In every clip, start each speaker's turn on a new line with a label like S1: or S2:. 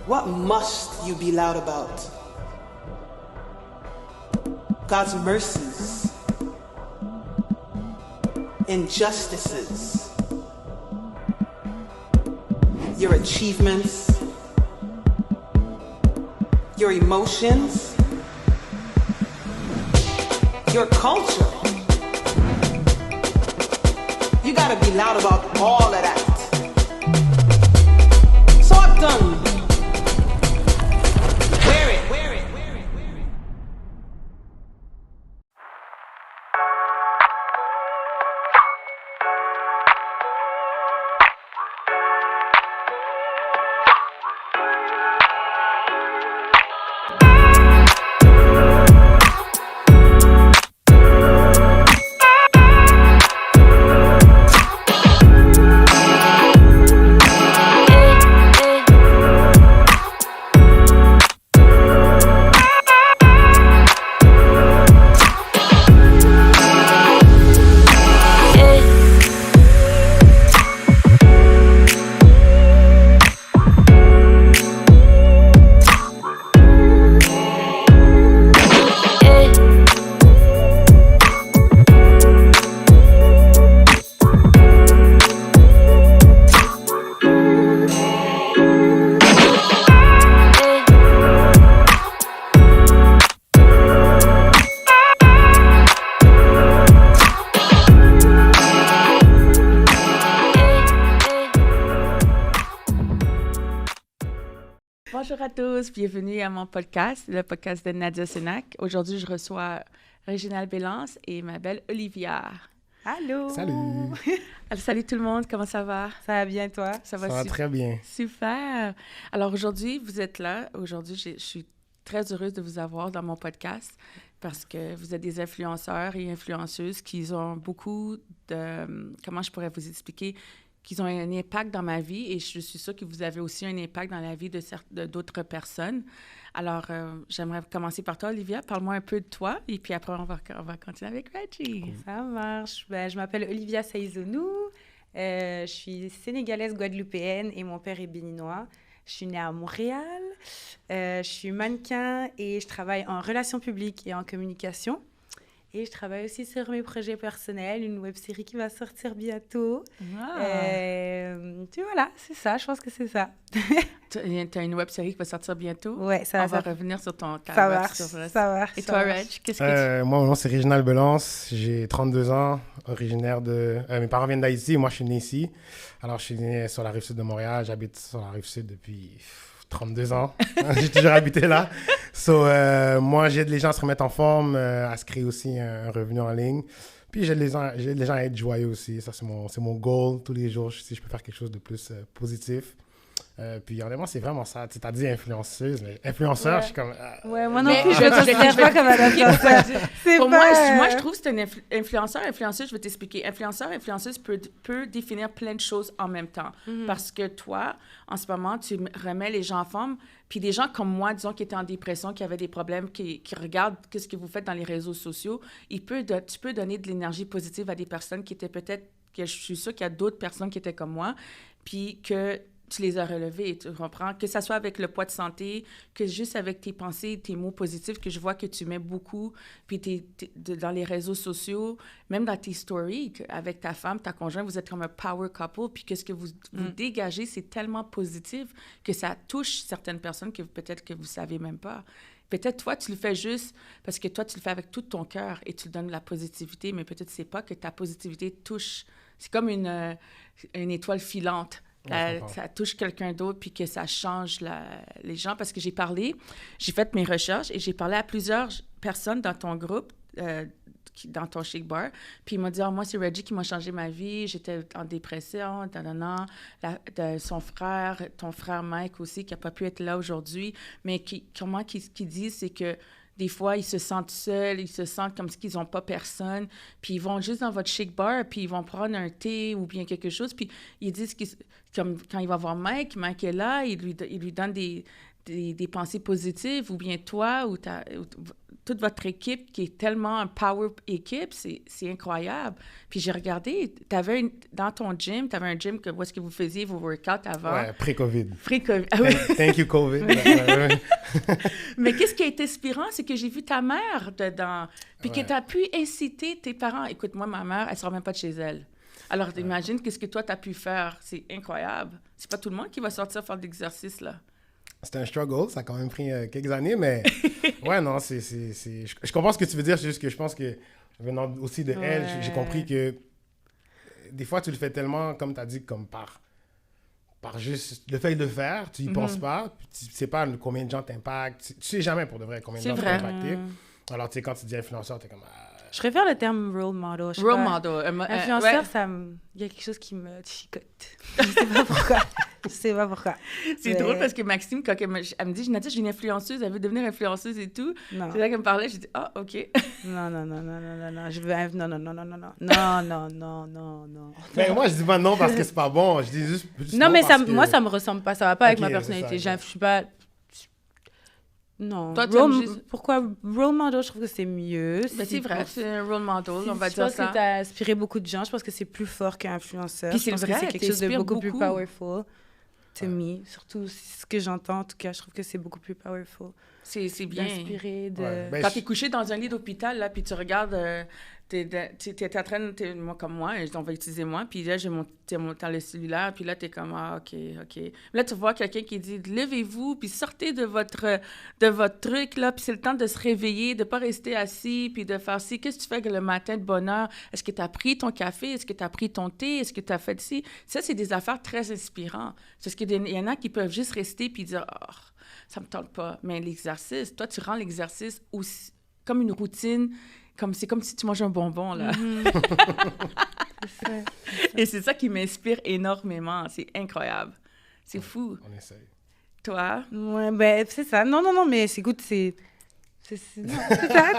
S1: What must you be loud about? God's mercies, injustices, your achievements, your emotions, your culture. You gotta be loud about all of that. Talk done. Wear it.
S2: Bonjour à tous, bienvenue à mon podcast, le podcast de Nadia Sénac. Aujourd'hui, je reçois Réginald Bélance et ma belle Olivia.
S3: Allô!
S4: Salut!
S2: Alors, salut tout le monde, comment ça va?
S3: Ça va bien, toi?
S4: Ça va très bien.
S2: Super! Alors aujourd'hui, vous êtes là. Aujourd'hui, je suis très heureuse de vous avoir dans mon podcast parce que vous êtes des influenceurs et influenceuses qui ont beaucoup de... Comment je pourrais vous expliquer? Qu'ils ont un impact dans ma vie et je suis sûre que vous avez aussi un impact dans la vie d'autres personnes. Alors, j'aimerais commencer par toi, Olivia. Parle-moi un peu de toi et puis après, on va continuer avec Reggie.
S3: Ça marche. Ben, je m'appelle Olivia Saïzonou. Je suis sénégalaise guadeloupéenne et mon père est béninois. Je suis née à Montréal. Je suis mannequin et je travaille en relations publiques et en communication. Et je travaille aussi sur mes projets personnels, une web-série qui va sortir bientôt.
S2: Wow.
S3: Puis voilà, c'est ça, je pense que c'est ça.
S2: Tu as une web-série qui va sortir bientôt?
S3: Ouais, ça
S2: On va
S3: sortir.
S2: revenir sur ton cas.
S3: Ça marche, ça marche.
S2: Et toi, Reg, qu'est-ce que
S4: Moi, mon nom, c'est Réginald Bélance. J'ai 32 ans, originaire de... mes parents viennent d'Haïti, moi, je suis né ici. Alors, je suis né sur la Rive-Sud de Montréal. J'habite sur la Rive-Sud depuis 32 ans. J'ai toujours habité là. Moi, j'aide les gens à se remettre en forme, à se créer aussi un revenu en ligne. Puis, j'aide les gens à être joyeux aussi. Ça, c'est mon goal tous les jours, si je peux faire quelque chose de plus positif. Puis, honnêtement, c'est vraiment ça. Tu as dit influenceuse, mais influenceur, je suis comme...
S3: Ouais, moi non plus, je ne me considère pas comme un influenceur.
S2: Pour moi, je trouve que c'est un influenceur. Influenceuse, je vais t'expliquer. Influenceur, influenceuse peut définir plein de choses en même temps. Mm-hmm. Parce que toi, en ce moment, tu remets les gens en forme. Puis des gens comme moi, disons, qui étaient en dépression, qui avaient des problèmes, qui regardent ce que vous faites dans les réseaux sociaux, tu peux donner de l'énergie positive à des personnes qui étaient peut-être... Je suis sûre qu'il y a d'autres personnes qui étaient comme moi, puis que... tu les as relevés, tu comprends? Que ça soit avec le poids de santé, que juste avec tes pensées, tes mots positifs, que je vois que tu mets beaucoup, puis dans les réseaux sociaux, même dans tes stories, avec ta femme, ta conjointe, vous êtes comme un power couple, puis que ce que vous dégagez, c'est tellement positif que ça touche certaines personnes que peut-être que vous ne savez même pas. Peut-être toi, tu le fais juste parce que toi, tu le fais avec tout ton cœur et tu donnes de la positivité, mais peut-être tu ne sais pas que ta positivité touche. C'est comme une étoile filante. Ça touche quelqu'un d'autre puis que ça change les gens. Parce que j'ai fait mes recherches et j'ai parlé à plusieurs personnes dans ton groupe, dans ton Shake Bar. Puis ils m'ont dit, moi, c'est Reggie qui m'a changé ma vie. J'étais en dépression, ton frère Mike aussi, qui n'a pas pu être là aujourd'hui. Mais comment qu'ils disent, c'est que des fois, ils se sentent seuls, ils se sentent comme s'ils n'ont pas personne. Puis ils vont juste dans votre Shake Bar, puis ils vont prendre un thé ou bien quelque chose. Puis ils disent, comme quand il va voir Mike est là, il lui donne des pensées positives, ou bien toi, ou toute votre équipe qui est tellement un power équipe, c'est incroyable. Puis j'ai regardé, dans ton gym, tu avais un gym où est-ce que vous faisiez vos workouts avant?
S4: Ouais, pré-COVID.
S2: Pré-COVID. Ah oui.
S4: Thank you, COVID.
S2: Mais qu'est-ce qui est inspirant, c'est que j'ai vu ta mère dedans, puis que tu as pu inciter tes parents. Écoute, moi, ma mère, elle ne sort même pas de chez elle. Alors, imagine qu'est-ce que toi, tu as pu faire. C'est incroyable. C'est pas tout le monde qui va sortir faire de l'exercice, là.
S4: C'était un struggle, ça a quand même pris quelques années, mais ouais, non, je comprends ce que tu veux dire, c'est juste que je pense que, venant aussi de elle, j'ai compris que des fois, tu le fais tellement, comme tu as dit, comme par juste le fait de le faire, tu y penses pas, tu sais pas combien de gens t'impactent, tu sais jamais pour de vrai combien de gens tu vas impacter. Alors, tu sais, quand tu dis influenceur, tu es comme...
S3: Je préfère le terme role model.
S2: Role model.
S3: Influenceur, il y a quelque chose qui me chicote. Je sais pas pourquoi. Je sais pas pourquoi.
S2: C'est drôle parce que Maxime, quand elle me dit, Nadia, j'ai une influenceuse, elle veut devenir influenceuse et tout.
S3: Non.
S2: C'est là qu'elle me parlait, j'ai dit, ah, OK.
S3: Non. Je veux... Non.
S4: Mais moi, je dis pas non parce que c'est pas bon. Je dis juste
S3: non, mais
S4: parce que...
S3: moi, ça me ressemble pas. Ça va pas avec ma
S4: Ok,
S3: personnalité.
S4: c'est ça,
S3: Je suis pas... Non.
S2: Toi, tu aimes juste...
S3: Pourquoi role model, je trouve que c'est mieux.
S2: Ben, c'est vrai, c'est un role model, on va dire ça.
S3: Je pense que tu as inspiré beaucoup de gens. Je pense que c'est plus fort qu'un influenceur.
S2: Puis c'est
S3: je pense
S2: vrai,
S3: que c'est quelque chose de beaucoup plus
S2: beaucoup.
S3: powerful to me. Surtout ce que j'entends, en tout cas, je trouve que c'est beaucoup plus powerful.
S2: C'est bien.
S3: D'inspirer de...
S4: Ouais, ben,
S2: Quand t'es couché dans un lit d'hôpital, là, puis tu regardes, t'es en train de... moi, comme moi, on va utiliser moi, puis là, j'ai mon dans le cellulaire, puis là, t'es comme, ah, OK. Là, tu vois quelqu'un qui dit, levez-vous, puis sortez de votre truc, là, puis c'est le temps de se réveiller, de pas rester assis, puis de faire ci. Qu'est-ce que tu fais le matin de bonne heure? Est-ce que tu as pris ton café? Est-ce que tu as pris ton thé? Est-ce que tu as fait ci? Ça, c'est des affaires très inspirantes. Parce qu'il y en a qui peuvent juste rester puis dire, oh, ça me tente pas. Mais l'exercice, toi, tu rends l'exercice aussi comme une routine, c'est comme si tu manges un bonbon, là.
S3: C'est ça.
S2: Et c'est ça qui m'inspire énormément. C'est incroyable. C'est fou.
S4: On essaye.
S2: Toi?
S3: Ouais, ben, c'est ça. Non, mais écoute, c'est ça.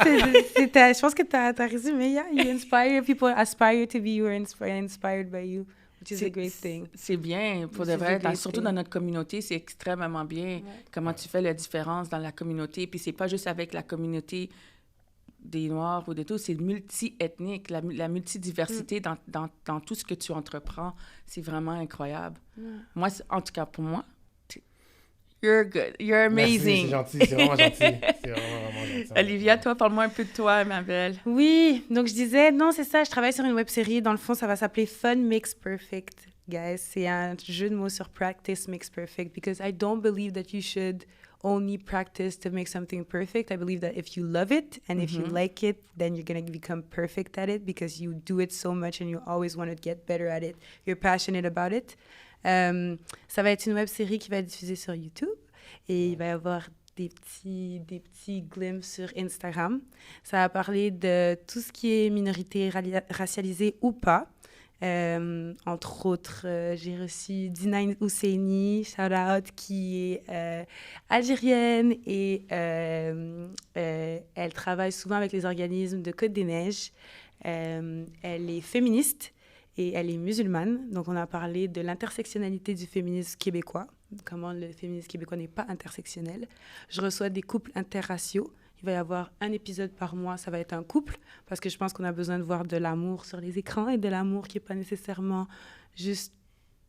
S3: Je pense que t'as résumé. Yeah, you inspire people, aspire to be you, inspired by you, which is a great thing.
S2: C'est bien, pour de vrai. Surtout dans notre communauté, c'est extrêmement bien comment tu fais la différence dans la communauté. Puis c'est pas juste avec la communauté des Noirs ou de tout, c'est multi-ethnique, la multidiversité dans tout ce que tu entreprends. C'est vraiment incroyable. Moi, en tout cas, pour moi, you're good. You're amazing.
S4: Merci, c'est gentil. C'est vraiment gentil. C'est vraiment gentil.
S2: Olivia, toi, parle-moi un peu de toi, ma belle.
S3: Oui, donc je disais, non, c'est ça, je travaille sur une web-série. Dans le fond, ça va s'appeler Fun Makes Perfect, guys. C'est un jeu de mots sur Practice Makes Perfect, because I don't believe that you should only practice to make something perfect. I believe that if you love it and if you like it, then you're going to become perfect at it because you do it so much and you always want to get better at it. You're passionate about it. Ça va être une web-série qui va être diffusée sur YouTube et il va y avoir des petits glimpses sur Instagram. Ça va parler de tout ce qui est minorité racialisée ou pas. Entre autres, j'ai reçu Dina Husseini, shout-out, qui est algérienne et elle travaille souvent avec les organismes de Côte-des-Neiges. Elle est féministe et elle est musulmane. Donc, on a parlé de l'intersectionnalité du féminisme québécois, comment le féminisme québécois n'est pas intersectionnel. Je reçois des couples interraciaux. Il va y avoir un épisode par mois, ça va être un couple, parce que je pense qu'on a besoin de voir de l'amour sur les écrans et de l'amour qui n'est pas nécessairement juste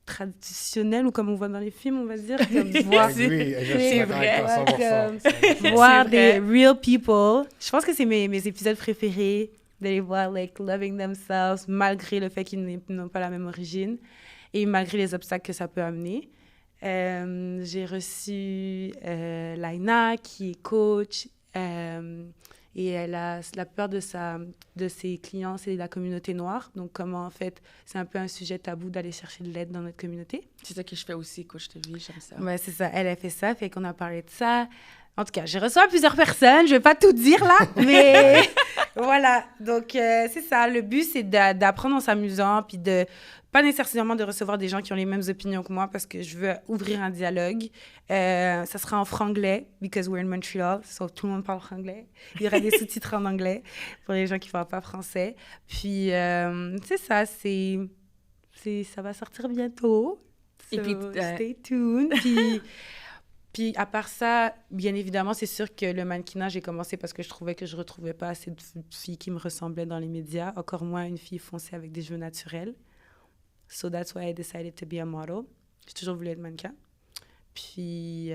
S3: traditionnel ou comme on voit dans les films, on va dire. Voir,
S2: c'est vrai.
S3: Voir des real people. Je pense que c'est mes épisodes préférés, de les voir loving themselves, malgré le fait qu'ils n'ont pas la même origine et malgré les obstacles que ça peut amener. J'ai reçu Laina, qui est coach, et elle a la peur de ses clients, c'est la communauté noire. Donc, comment, en fait, c'est un peu un sujet tabou d'aller chercher de l'aide dans notre communauté.
S2: C'est ça que je fais aussi, coach de vie, j'aime ça.
S3: Ouais, c'est ça. Elle a fait ça, fait qu'on a parlé de ça. En tout cas, j'ai reçu plusieurs personnes. Je vais pas tout dire, là, mais voilà. Donc, c'est ça. Le but, c'est d'apprendre en s'amusant, puis pas nécessairement de recevoir des gens qui ont les mêmes opinions que moi, parce que je veux ouvrir un dialogue. Ça sera en franglais, because we're in Montreal, so tout le monde parle franglais. Il y aura des sous-titres en anglais pour les gens qui ne parlent pas français. Puis, c'est ça, ça va sortir bientôt. So,
S2: et puis,
S3: stay tuned. Puis Puis à part ça, bien évidemment, c'est sûr que le mannequinat, j'ai commencé parce que je trouvais que je retrouvais pas assez de filles qui me ressemblaient dans les médias, encore moins une fille foncée avec des cheveux naturels. So that's why I decided to be a model. J'ai toujours voulu être mannequin. Puis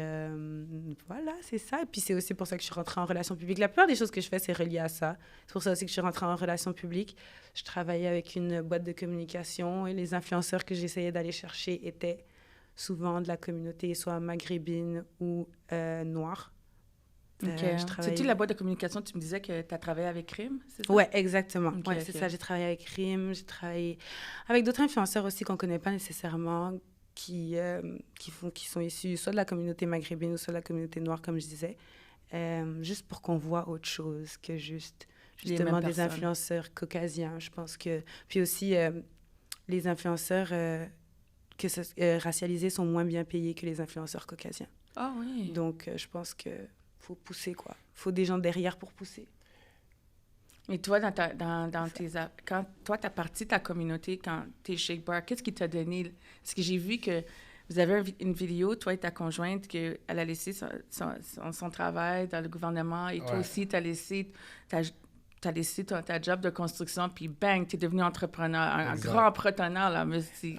S3: voilà, c'est ça. Et puis c'est aussi pour ça que je suis rentrée en relations publiques. La plupart des choses que je fais, c'est relié à ça. C'est pour ça aussi que je suis rentrée en relations publiques. Je travaillais avec une boîte de communication et les influenceurs que j'essayais d'aller chercher étaient souvent de la communauté, soit maghrébine ou noire.
S2: C'est-tu la boîte de communication, tu me disais que tu as travaillé avec Rim, c'est ça?
S3: Ouais, exactement.
S2: Ok,
S3: Ouais, c'est ça. J'ai travaillé avec Rim, j'ai travaillé avec d'autres influenceurs aussi qu'on ne connaît pas nécessairement, qui sont issus soit de la communauté maghrébine ou soit de la communauté noire, comme je disais, juste pour qu'on voit autre chose que justement des influenceurs caucasiens. Je pense que... Puis aussi, les influenceurs racialisés sont moins bien payés que les influenceurs caucasiens.
S2: Ah oui.
S3: Donc, je pense que faut pousser, quoi. Faut des gens derrière pour pousser.
S2: Et toi, quand toi, tu as parti de ta communauté, quand tu es Shake Bar, qu'est-ce qui t'a donné? Parce que j'ai vu que vous avez une vidéo, toi et ta conjointe, qu'elle a laissé son travail dans le gouvernement et toi aussi, tu as laissé ta job de construction, puis bang, tu es devenu entrepreneur, un grand entrepreneur, là, merci.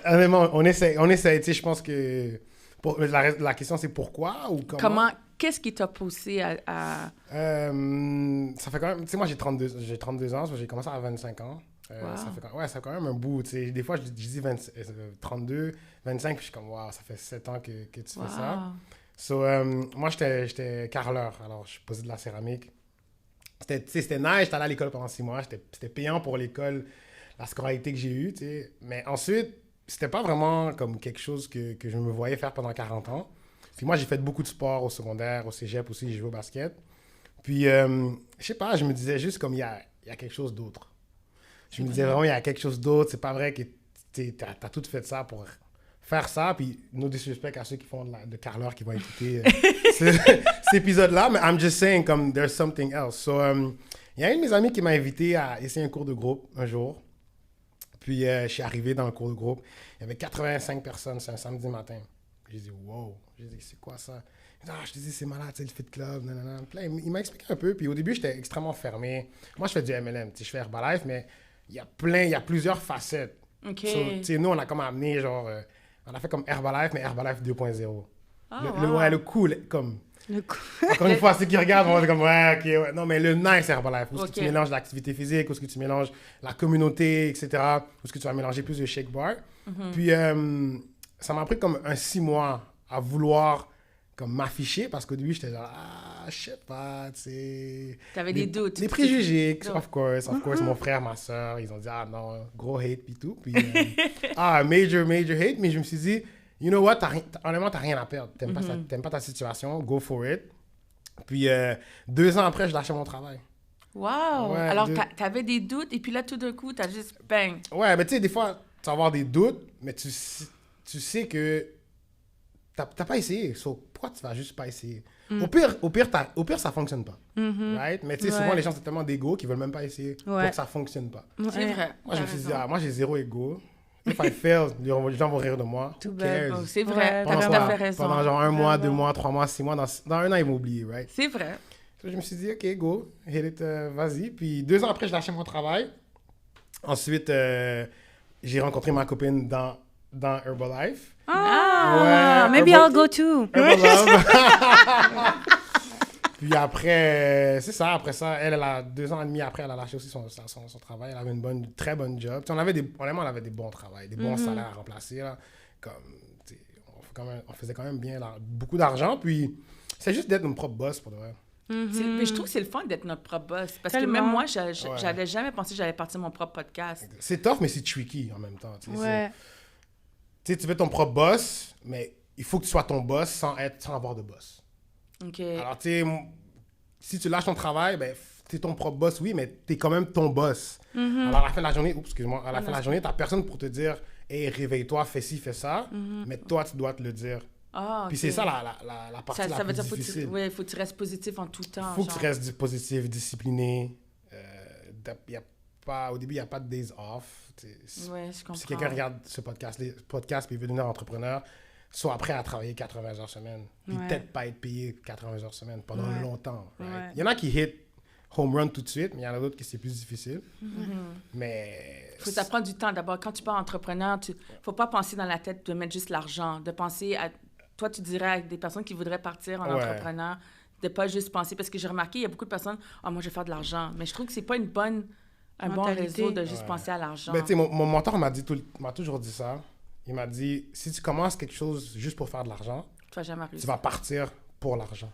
S4: Honnêtement, on essaie. Tu sais, je pense que... La question, c'est pourquoi ou comment?
S2: Qu'est-ce qui t'a poussé à...
S4: Ça fait quand même... Tu sais, moi, j'ai 32 ans, j'ai commencé à 25 ans.
S2: Wow.
S4: Ça fait quand même un bout, tu sais. Des fois, je dis 32, 25, puis je suis comme, wow, ça fait 7 ans que tu fais ça. So, moi, j'étais carreleur, alors je posais de la céramique. C'était nice, j'étais allé à l'école pendant 6 mois, c'était payant pour l'école, la scolarité que j'ai eue, tu sais. Mais ensuite, c'était pas vraiment comme quelque chose que je me voyais faire pendant 40 ans. Puis moi, j'ai fait beaucoup de sport au secondaire, au cégep aussi, j'ai joué au basket. Puis, je sais pas, je me disais juste comme il y a quelque chose d'autre. Je me disais vraiment, il y a quelque chose d'autre. C'est pas vrai que t'as tout fait ça pour faire ça. Puis, no disrespect à ceux qui font de carreleur qui vont écouter cet épisode-là. Mais I'm just saying, comme, there's something else. So, il y a un de mes amis qui m'a invité à essayer un cours de groupe un jour. Puis, je suis arrivé dans le cours de groupe. Il y avait 85 personnes, c'est un samedi matin. J'ai dit, wow. J'ai dit, c'est quoi ça? Je te dis, c'est malade, c'est le Fit Club. Nanana. Puis là, il m'a expliqué un peu. Puis au début, j'étais extrêmement fermé. Moi, je fais du MLM. Je fais Herbalife, mais il y a plusieurs facettes.
S2: OK.
S4: So, nous, on a comme amené, genre, on a fait comme Herbalife, mais Herbalife 2.0.
S2: Ah,
S4: le cool, comme...
S3: Le coup.
S4: Encore une fois, ceux qui regardent vont être comme, ouais, OK, ouais. Non, mais le nice Herbalife, où est-ce que tu mélanges l'activité physique, où est-ce que tu mélanges la communauté, etc., où est-ce que tu vas mélanger plus de shake bar. Puis, ça m'a pris comme 6 mois à vouloir comme m'afficher, parce qu'au début, j'étais genre, je sais pas, tu sais...
S2: T'avais des doutes.
S4: Des préjugés, of course. Mon frère, ma soeur, ils ont dit, non, gros hate, puis tout. Puis, major hate, mais je me suis dit, you know what, honnêtement, t'as rien à perdre. T'aimes pas ta situation, go for it. Puis, 2 ans après, je lâchais mon travail.
S2: Wow!
S4: Ouais,
S2: alors, t'avais des doutes, et puis là, tout d'un coup, t'as juste bang!
S4: Ouais, mais tu sais, des fois, tu vas avoir des doutes, mais tu sais que t'as pas essayé. So, pourquoi tu vas juste pas essayer? Au pire, ça fonctionne pas. Right? Mais tu sais, souvent, les gens, c'est tellement d'ego qu'ils veulent même pas essayer pour que ça fonctionne pas.
S2: C'est vrai.
S4: Moi, je me suis dit, moi, j'ai 0 ego. If I fail, les gens vont rire de moi.
S3: Too
S4: Who
S3: bad.
S4: cares?
S2: C'est vrai,
S3: Ouais,
S2: t'as tout à fait raison.
S4: Pendant genre 1 mois, 2 mois, 3 mois, 6 mois, dans 1 an, ils vont oublier, right?
S2: C'est vrai.
S4: So, je me suis dit, OK, go, hit it, vas-y. Puis 2 ans après, je lâchais mon travail. Ensuite, j'ai rencontré ma copine dans Herbalife.
S3: Ah, maybe I'll go too.
S4: Herbalife. Puis après, c'est ça, après ça, elle a 2 ans et demi après, elle a lâché aussi son travail. Elle avait une très bonne job. Honnêtement, on avait des bons travails, des bons salaires à remplacer. Là. Comme, on faisait quand même bien beaucoup d'argent. Puis c'est juste d'être notre propre boss pour de vrai.
S2: Mais je trouve que c'est le fun d'être notre propre boss. Parce que même moi, j'avais jamais pensé que j'allais partir mon propre podcast.
S4: C'est tough, mais c'est tricky en même temps.
S3: Ouais.
S4: Tu veux ton propre boss, mais il faut que tu sois ton boss sans avoir de boss.
S2: OK.
S4: Alors, tu sais, si tu lâches ton travail, ben, tu es ton propre boss, oui, mais tu es quand même ton boss. Alors, à la fin de la journée, à la fin de la journée, tu n'as personne pour te dire, hey, réveille-toi, fais ci, fais ça. Mais toi, tu dois te le dire.
S2: Ah,
S4: Puis c'est ça la partie la plus difficile.
S2: Il faut que tu restes positif en tout temps.
S4: Il faut que tu restes positif, discipliné. Au début, il n'y a pas de days off.
S2: Ouais, je comprends.
S4: Si quelqu'un regarde ce podcast puis il veut devenir entrepreneur, soit prêt à travailler 80 heures semaine, puis
S3: Ouais.
S4: peut-être pas être payé 80 heures semaine pendant
S3: Ouais.
S4: longtemps. Right?
S3: Ouais.
S4: Il y en a qui hit home run tout de suite, mais il y en a d'autres qui c'est plus difficile. Mais
S2: Faut ça prend du temps. D'abord, quand tu pars entrepreneur, faut pas penser dans la tête de mettre juste l'argent, de penser à... Toi, tu dirais à des personnes qui voudraient partir en
S4: Ouais.
S2: entrepreneur, de pas juste penser... Parce que j'ai remarqué, il y a beaucoup de personnes, « Ah, moi, je vais faire de l'argent. » Mais je trouve que c'est pas un bon
S3: Mentalité.
S2: réseau de juste
S4: Ouais.
S2: penser à l'argent.
S4: ben, tu sais, mon mentor m'a toujours dit ça. Il m'a dit, si tu commences quelque chose juste pour faire de l'argent,
S2: Tu vas jamais
S4: tu
S2: réussir.
S4: vas partir pour l'argent.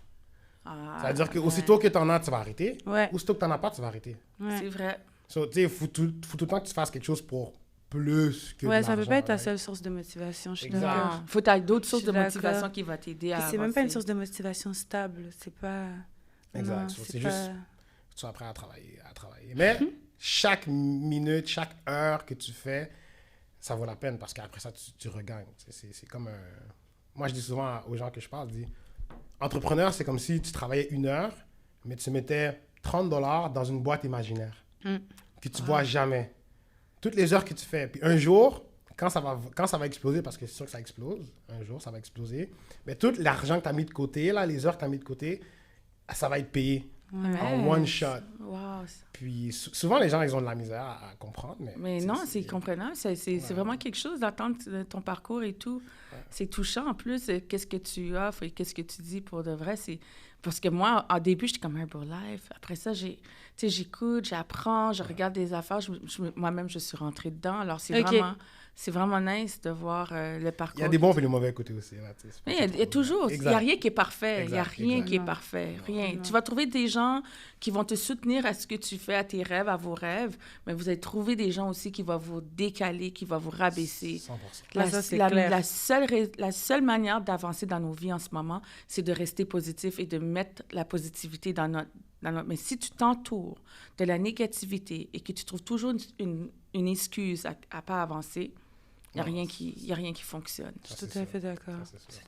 S2: Ah,
S4: Ça veut dire que
S2: ouais.
S4: aussitôt que tu en as, tu vas arrêter.
S3: Ouais.
S4: Aussitôt que tu n'en as pas, tu vas arrêter.
S3: Ouais.
S2: C'est vrai.
S4: So, tu sais, faut tout le temps que tu fasses quelque chose pour plus que
S3: Ouais,
S4: de
S3: ça peut
S4: l'argent,
S3: pas être ta
S4: right?
S3: seule source de motivation, je suis
S4: Exact.
S3: d'accord.
S2: Non. Faut avoir d'autres
S3: Je
S2: sources
S3: suis
S2: de
S3: d'accord.
S2: motivation qui vont t'aider à
S3: Puis c'est même
S2: avancer.
S3: pas une source de motivation stable, c'est pas...
S4: Exact.
S3: Non,
S4: So,
S3: c'est
S4: c'est
S3: pas...
S4: juste- Tu sois prêt à travailler. Mais chaque minute, chaque heure que tu fais, ça vaut la peine parce qu'après ça, tu regagnes. C'est comme un... Moi, je dis souvent aux gens que je parle, je dis, entrepreneur, c'est comme si tu travaillais 1 heure, mais tu mettais $30 dans une boîte imaginaire que tu vois jamais. Toutes les heures que tu fais. Puis un jour, quand ça va exploser, parce que c'est sûr que ça explose, un jour, ça va exploser, mais tout l'argent que tu as mis de côté, là, les heures que tu as mis de côté, ça va être payé en one shot.
S2: Wow.
S4: Puis souvent, les gens, ils ont de la misère à comprendre.
S2: Mais non, c'est comprenable. C'est vraiment quelque chose d'entendre ton parcours et tout. C'est touchant en plus. Qu'est-ce que tu offres et qu'est-ce que tu dis pour de vrai. Parce que moi, au début, j'étais comme Herbalife. Après ça, j'écoute, j'apprends, je regarde des affaires. Moi-même, je suis rentrée dedans. Alors, c'est vraiment nice de voir le parcours.
S4: Il y a des bons et des mauvais côtés aussi. Là,
S2: Mais il y a toujours, il n'y a rien qui est parfait. Il n'y a
S4: Exact,
S2: rien
S4: exact.
S2: qui est parfait. Rien. Tu vas trouver des gens qui vont te soutenir à ce que tu fais, à tes rêves, à vos rêves, mais vous allez trouver des gens aussi qui vont vous décaler, qui vont vous rabaisser.
S4: 100%.
S3: Ça, c'est clair.
S2: La seule manière d'avancer dans nos vies en ce moment, c'est de rester positif et de mettre la positivité dans notre... Mais si tu t'entoures de la négativité et que tu trouves toujours une excuse à ne pas avancer, il n'y a rien qui fonctionne.
S3: Je suis tout à fait d'accord.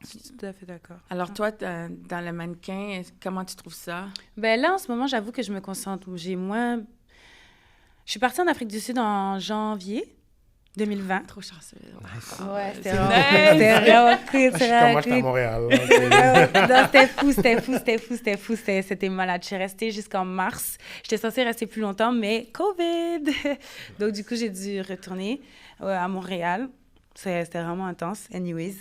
S3: Je suis tout à fait d'accord.
S2: Alors toi, dans le mannequin, comment tu trouves ça?
S3: Ben là, en ce moment, j'avoue que je me concentre. Je suis partie en Afrique du Sud en janvier 2020.
S2: Trop chanceuse.
S3: Ouais, c'était
S2: c'est
S3: vraiment cool.
S4: Je suis comme moi, j'étais à Montréal.
S3: Non, c'était fou. C'était malade. Je suis restée jusqu'en mars. J'étais censée rester plus longtemps, mais COVID! Donc, du coup, j'ai dû retourner à Montréal. C'était vraiment intense, anyways.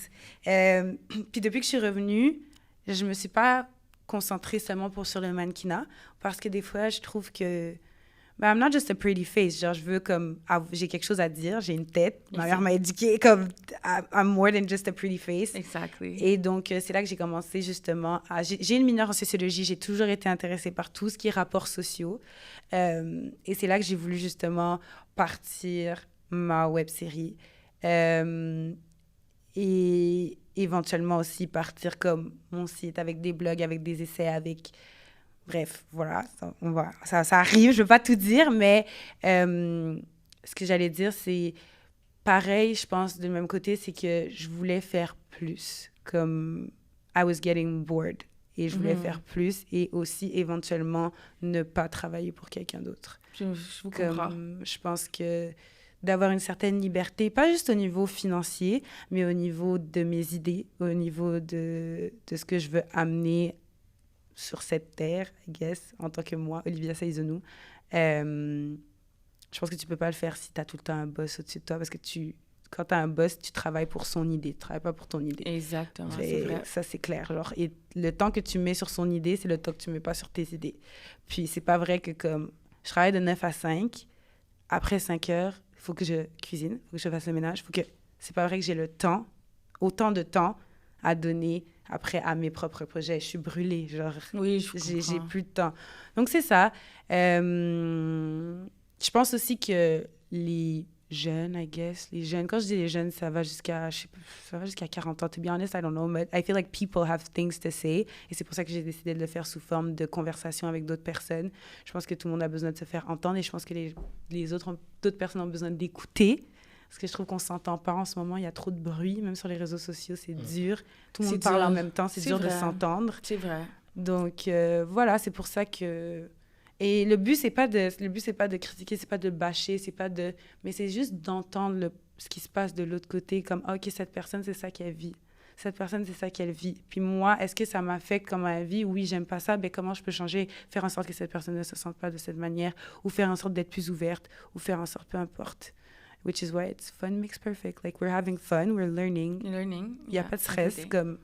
S3: Puis depuis que je suis revenue, je me suis pas concentrée seulement sur le mannequinat, parce que des fois, je trouve que I'm not just a pretty face. Genre, je veux comme... J'ai quelque chose à dire, j'ai une tête. Ma mère m'a éduquée comme... I'm more than just a pretty face.
S2: Exactly.
S3: Et donc, c'est là que j'ai commencé justement à... J'ai une mineure en sociologie. J'ai toujours été intéressée par tout ce qui est rapports sociaux. Et c'est là que j'ai voulu justement partir ma web-série. Et éventuellement aussi partir comme mon site avec des blogs, avec des essais, avec... Bref, voilà, ça arrive, je ne veux pas tout dire, mais ce que j'allais dire, c'est pareil, je pense, du même côté, c'est que je voulais faire plus, comme I was getting bored, et je voulais faire plus, et aussi éventuellement ne pas travailler pour quelqu'un d'autre.
S2: Je vous comprends.
S3: Je pense que d'avoir une certaine liberté, pas juste au niveau financier, mais au niveau de mes idées, au niveau de ce que je veux amener sur cette terre, I guess, en tant que moi, Olivia Saizonou. Je pense que tu peux pas le faire si tu as tout le temps un boss au-dessus de toi, parce que quand tu as un boss, tu travailles pour son idée, tu travailles pas pour ton idée.
S2: Exactement, c'est vrai.
S3: Ça, c'est clair. Genre, et le temps que tu mets sur son idée, c'est le temps que tu mets pas sur tes idées. Puis c'est pas vrai que comme je travaille de 9 à 5, après 5 heures, il faut que je cuisine, il faut que je fasse le ménage, c'est pas vrai que j'ai le temps, autant de temps à donner après à mes propres projets. Je suis brûlée, genre.
S2: Oui, je comprends.
S3: J'ai plus de temps. Donc, c'est ça. Je pense aussi que les jeunes, I guess, quand je dis les jeunes, ça va jusqu'à 40 ans. To be honest, I don't know, but I feel like people have things to say. Et c'est pour ça que j'ai décidé de le faire sous forme de conversation avec d'autres personnes. Je pense que tout le monde a besoin de se faire entendre et je pense que d'autres personnes ont besoin d'écouter. Parce que je trouve qu'on ne s'entend pas en ce moment. Il y a trop de bruit, même sur les réseaux sociaux, c'est dur. Tout le monde parle en même temps, c'est dur de s'entendre.
S2: C'est vrai.
S3: Donc, voilà, c'est pour ça que... Et le but, c'est pas de critiquer, c'est pas de bâcher, mais c'est juste d'entendre ce qui se passe de l'autre côté, comme, OK, cette personne, c'est ça qu'elle vit. cette personne, c'est ça qu'elle vit. Puis moi, est-ce que ça m'affecte comme ma vie? Oui, j'aime pas ça. Ben, comment je peux changer, faire en sorte que cette personne ne se sente pas de cette manière, ou faire en sorte d'être plus ouverte, ou faire en sorte, peu importe. Which is why it's fun makes perfect. Like, we're having fun, we're learning.
S2: Learning.
S3: Il n'y a pas de stress. Comme,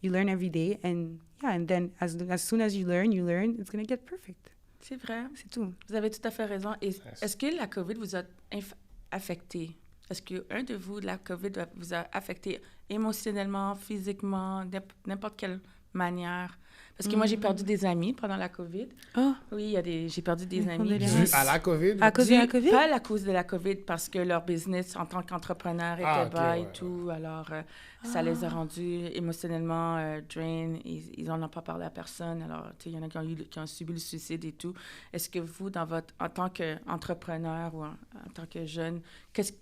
S3: you learn every day. And then as soon as you learn, it's going to get perfect.
S2: C'est vrai.
S3: C'est tout.
S2: Vous avez tout à fait raison. Et est-ce que la COVID vous a affecté? Est-ce qu'un de vous, la COVID, vous a affecté émotionnellement, physiquement, n'importe quelle manière? Parce que moi, j'ai perdu des amis pendant la COVID.
S3: Oh.
S2: Oui, j'ai perdu des amis.
S4: Dû à la COVID?
S3: À cause de la COVID?
S2: Pas à cause de la COVID, parce que leur business en tant qu'entrepreneur était bas et tout. Alors, ça les a rendus émotionnellement drain. Ils n'en ont pas parlé à personne. Alors, tu sais, il y en a qui ont subi le suicide et tout. Est-ce que vous, en tant qu'entrepreneur ou en tant que jeune,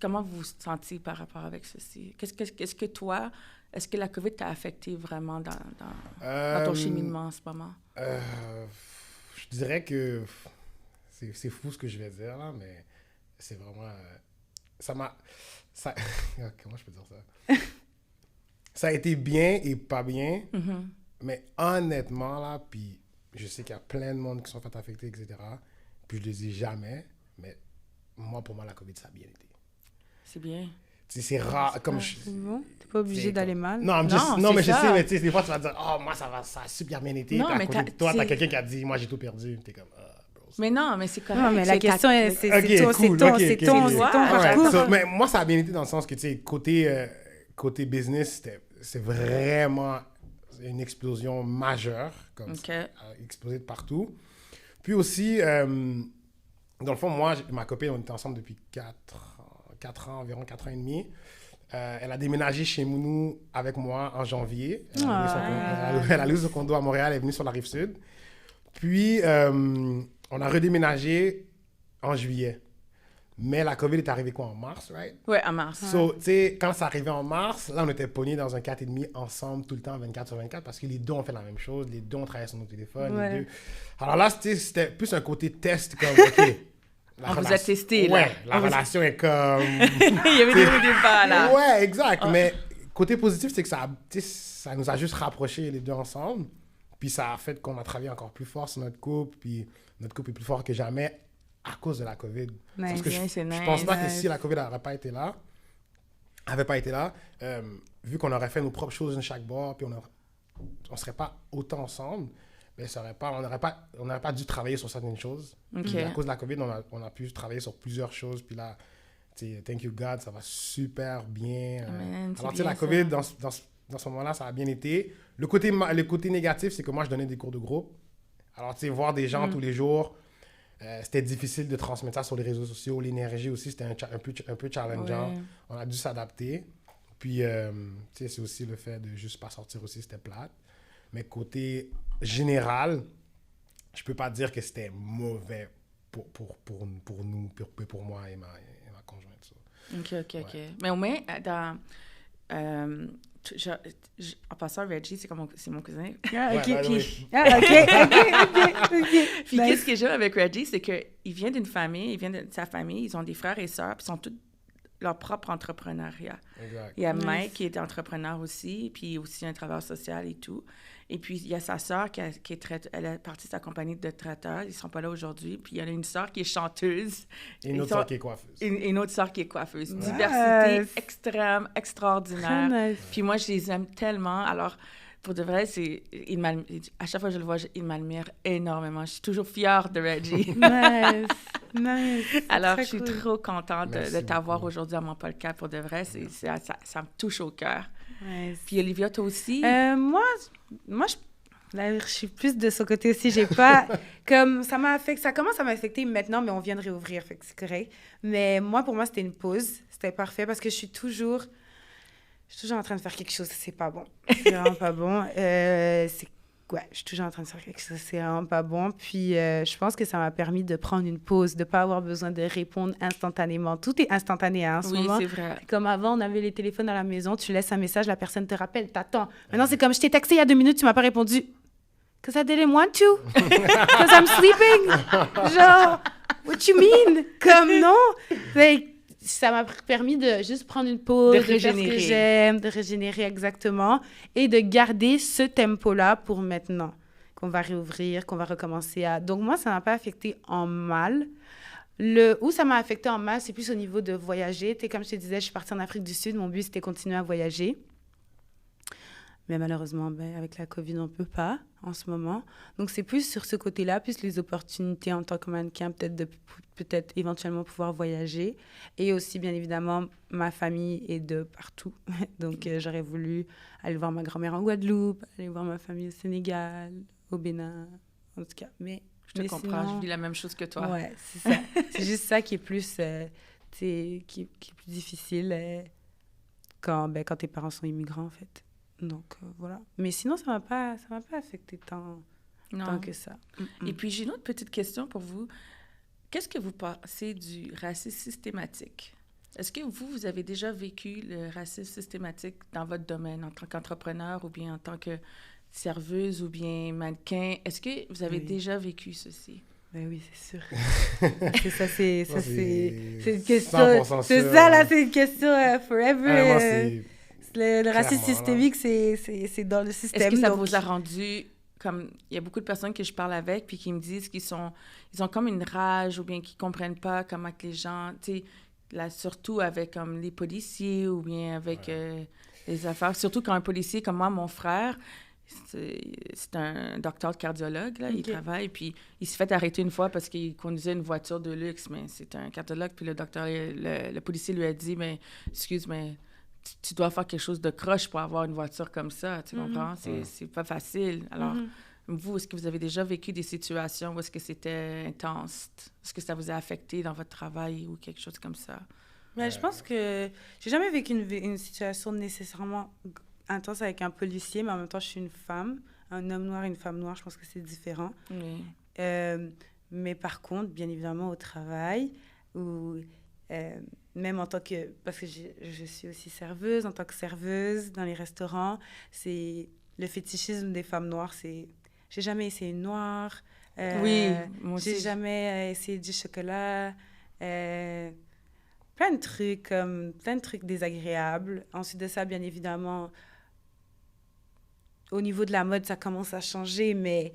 S2: comment vous vous sentez par rapport avec ceci? Qu'est-ce que toi... Est-ce que la COVID t'a affecté vraiment dans ton cheminement en ce moment?
S4: Je dirais que c'est fou ce que je vais dire, là, mais c'est vraiment... comment je peux dire ça? Ça a été bien et pas bien, mais honnêtement, là, puis je sais qu'il y a plein de monde qui sont fait affecter, etc., puis je le dis jamais, mais pour moi, la COVID, ça a bien été.
S2: C'est bien.
S4: C'est rare, comme je...
S3: C'est bon? T'es pas obligé d'aller mal?
S4: Non, mais je sais, mais tu sais, des fois, tu vas dire, oh, moi, ça a super bien été.
S2: Non, mais
S4: toi, t'as quelqu'un qui a dit, moi, j'ai tout perdu. T'es comme, bro.
S2: Mais non, mais c'est correct.
S3: Non, mais la question, c'est ton
S4: parcours. Mais moi, ça a bien été dans le sens que, tu sais, côté business, c'est vraiment une explosion majeure, comme ça, explosé de partout. Puis aussi, dans le fond, moi, ma copine, on était ensemble depuis 4 ans, environ 4 ans et demi. Elle a déménagé chez nous avec moi en janvier. Elle a loué son condo à Montréal, elle est venue sur la Rive-Sud. Puis, on a redéménagé en juillet. Mais la COVID est arrivée quoi, en mars, right?
S2: Oui, en mars.
S4: So, tu sais, quand ça arrivait en mars, là, on était pognés dans un 4,5 ensemble tout le temps, 24/24, parce que les deux ont fait la même chose, les deux ont travaillé sur nos téléphones, les deux. Alors là, c'était plus un côté test, comme, OK...
S2: On vous a testé, là.
S4: Ouais, la relation est comme...
S2: Il y avait des débats, là.
S4: Ouais, exact. Mais côté positif, c'est que ça nous a juste rapprochés les deux ensemble. Puis ça a fait qu'on a travaillé encore plus fort sur notre couple. Puis notre couple est plus fort que jamais à cause de la COVID.
S3: Nice.
S4: Parce que je pense pas que si la COVID n'avait pas été là, vu qu'on aurait fait nos propres choses de chaque bord, puis on serait pas autant ensemble, mais on n'aurait pas dû travailler sur certaines choses. Puis à cause de la COVID, on a pu travailler sur plusieurs choses. Puis là, thank you God, ça va super bien.
S2: Amen,
S4: alors, tu sais, la COVID, dans ce moment-là, ça a bien été. Le côté négatif, c'est que moi, je donnais des cours de groupe. Alors, tu sais, voir des gens tous les jours, c'était difficile de transmettre ça sur les réseaux sociaux. L'énergie aussi, c'était un peu challengeant. Ouais. On a dû s'adapter. Puis, tu sais, c'est aussi le fait de juste pas sortir aussi, c'était plate. Mais côté général, je peux pas dire que c'était mauvais pour nous, pour moi et ma conjointe. Ça.
S2: OK. Mais au moins, en passant, Reggie, c'est mon cousin. Puis qu'est-ce que j'aime avec Reggie, c'est qu'il vient d'une famille, il vient de sa famille, ils ont des frères et sœurs, puis ils sont tous leur propre entrepreneuriat.
S4: Exact.
S2: Il y a Mike qui est entrepreneur aussi, puis aussi un travailleur social et tout. Et puis, il y a sa sœur elle a parti de sa compagnie de traiteurs. Ils ne sont pas là aujourd'hui. Puis, il y a une sœur qui est chanteuse.
S4: Et une autre sœur qui est coiffeuse.
S2: Une autre sœur qui est coiffeuse.
S3: Nice.
S2: Diversité extrême, extraordinaire.
S3: Nice.
S2: Puis moi, je les aime tellement. Alors, pour de vrai, à chaque fois que je le vois, il m'admire énormément. Je suis toujours fière de Reggie.
S3: Nice.
S2: Alors, je suis trop contente de t'avoir aujourd'hui à mon podcast. Pour de vrai, ça me touche au cœur.
S3: Nice.
S2: Puis Olivia, toi aussi?
S3: Moi, je suis plus de ce côté aussi. J'ai pas... comme, ça commence à m'affecter maintenant, mais on vient de réouvrir, fait que c'est correct. Mais moi, pour moi, c'était une pause. C'était parfait parce que je suis toujours en train de faire quelque chose, c'est pas bon. C'est vraiment pas bon. Je suis toujours en train de faire quelque chose, c'est vraiment pas bon. Puis, je pense que ça m'a permis de prendre une pause, de pas avoir besoin de répondre instantanément. Tout est instantané en ce moment.
S2: Oui, c'est vrai.
S3: Comme avant, on avait les téléphones à la maison, tu laisses un message, la personne te rappelle, t'attends. Maintenant, c'est comme, je t'ai texté il y a 2 minutes, tu m'as pas répondu. Because I didn't want to. Because I'm sleeping. Genre, what you mean? Comme, non. ça m'a permis de juste prendre une pause,
S2: De
S3: de faire ce que
S2: régénérer.
S3: j'aime, de régénérer exactement, et de garder ce tempo-là pour maintenant, qu'on va réouvrir, qu'on va recommencer à... Donc moi, ça m'a pas affecté en mal. Où ça m'a affecté en mal, c'est plus au niveau de voyager. Tu sais, comme je te disais, je suis partie en Afrique du Sud, mon but, c'était de continuer à voyager. Mais malheureusement, ben, avec la COVID, on ne peut pas en ce moment. Donc, c'est plus sur ce côté-là, plus les opportunités en tant que mannequin, peut-être éventuellement pouvoir voyager. Et aussi, bien évidemment, ma famille est de partout. Donc, j'aurais voulu aller voir ma grand-mère en Guadeloupe, aller voir ma famille au Sénégal, au Bénin, en tout cas.
S2: Je te comprends,
S3: sinon,
S2: je vis la même chose que toi.
S3: ouais, c'est ça. C'est juste ça qui est plus, tu sais, qui est plus difficile quand tes parents sont immigrants, en fait. Donc, voilà. Mais sinon, ça m'a pas affecté tant que ça.
S2: Et puis, j'ai une autre petite question pour vous. Qu'est-ce que vous pensez du racisme systématique? Est-ce que vous avez déjà vécu le racisme systématique dans votre domaine en tant qu'entrepreneur ou bien en tant que serveuse ou bien mannequin? Est-ce que vous avez déjà vécu ceci?
S3: Ben oui, c'est sûr. c'est une
S4: 100%
S3: question... C'est
S4: sûr.
S3: ça, là, c'est une question forever.
S4: Moi, c'est...
S3: Le racisme
S4: Clairement,
S3: systémique, c'est dans le système.
S2: Est-ce que ça
S3: donc...
S2: vous a rendu comme... Il y a beaucoup de personnes que je parle avec puis qui me disent qu'ils ont comme une rage ou bien qu'ils comprennent pas comment que les gens... Tu sais, là, surtout avec comme les policiers ou bien avec les affaires. Surtout quand un policier, comme moi, mon frère... C'est un docteur de cardiologue, là. Il travaille, puis il s'est fait arrêter une fois parce qu'il conduisait une voiture de luxe, mais c'est un cardiologue, puis le policier lui a dit, mais excuse, mais tu dois faire quelque chose de croche pour avoir une voiture comme ça, tu comprends? C'est pas facile. Alors, vous, est-ce que vous avez déjà vécu des situations où est-ce que c'était intense? Est-ce que ça vous a affecté dans votre travail ou quelque chose comme ça?
S3: Mais je pense que j'ai jamais vécu une situation nécessairement intense avec un policier, mais en même temps, je suis une femme. Un homme noir et une femme noire, je pense que c'est différent.
S2: Oui.
S3: Mais par contre, bien évidemment, au travail, ou même en tant que... Parce que je suis aussi serveuse, en tant que serveuse dans les restaurants, c'est le fétichisme des femmes noires, c'est... J'ai jamais essayé une noire.
S2: Oui, moi aussi.
S3: J'ai jamais essayé du chocolat. Plein de trucs désagréables. Ensuite de ça, bien évidemment, au niveau de la mode, ça commence à changer, mais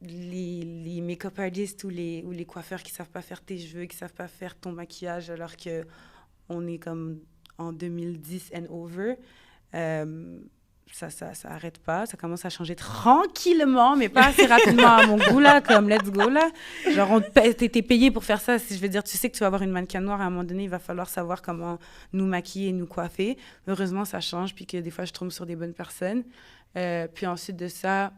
S3: les make-up artists ou les coiffeurs qui savent pas faire tes cheveux, qui savent pas faire ton maquillage, alors que on est comme en 2010 and over, ça arrête pas. Ça commence à changer tranquillement, mais pas assez rapidement à mon goût, là, comme let's go, là. Genre, t'es payé pour faire ça. Si je veux dire, tu sais que tu vas avoir une mannequin noire, à un moment donné, il va falloir savoir comment nous maquiller et nous coiffer. Heureusement, ça change, puis que des fois, je tombe sur des bonnes personnes. Puis ensuite de ça,